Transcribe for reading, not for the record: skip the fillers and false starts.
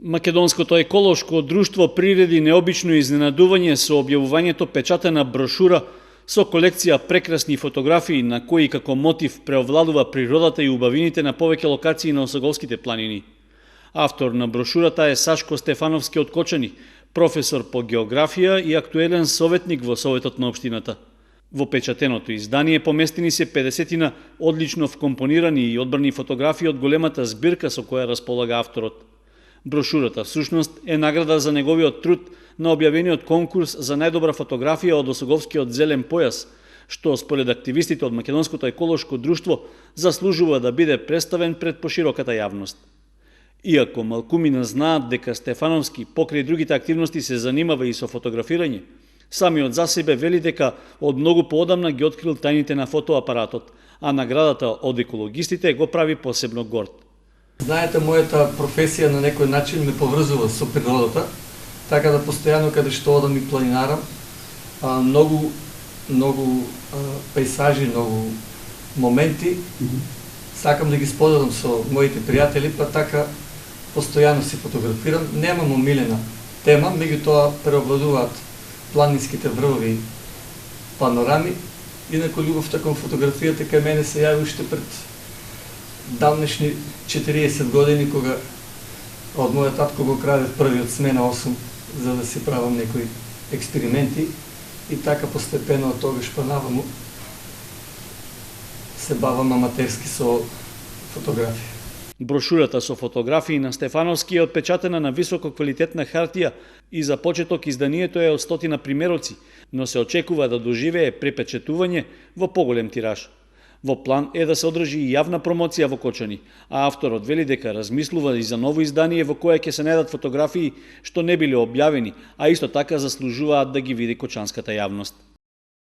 Македонското еколошко друштво приреди необично изненадување со објавувањето печатена брошура со колекција прекрасни фотографии на кои како мотив преовладува природата и убавините на повеќе локации на Осоголските планини. Автор на брошурата е Сашко Стефановски од Кочани, професор по географија и актуелен советник во Советот на општината. Во печатеното издание поместени се 50 одлично вкомпонирани и одбрани фотографии од големата збирка со која располага авторот. Брошурата всушност е награда за неговиот труд на објавениот конкурс за најдобра фотографија од Осоговскиот зелен појас, што според активистите од Македонското еколошко друштво заслужува да биде представен пред пошироката јавност. Иако малкумина знаат дека Стефановски покрај другите активности се занимава и со фотографирање, самиот за себе вели дека од многу поодамна ги открил тајните на фотоапаратот, а наградата од екологистите го прави посебно горд. Знаете, мојата професија на некој начин ме поврзува со природата, така да постојано каде што одам и планинарам, многу пейсажи, многу моменти, сакам да ги споделам со моите пријатели, па така постојано си фотографирам. Немам омилена тема, меѓутоа преобладуваат планинските врвови панорами, инаку љубовта кон фотографијата кај мене се јави уште пред давнешни 40 години, кога од мојот татко го крадев првиот смена 8 за да си правам некои експерименти и така постепено од тогаш па наваму се бавам аматерски со фотографија. Брошурата со фотографии на Стефановски е отпечатена на високо квалитетна хартија и за почеток изданието е од 100 примероци, но се очекува да доживее препечатување во поголем тираж. Во план е да се одржи и јавна промоција во Кочани, а авторот вели дека размислува и за ново издание во кое ќе се најдат фотографии што не биле објавени, а исто така заслужуваат да ги види кочанската јавност.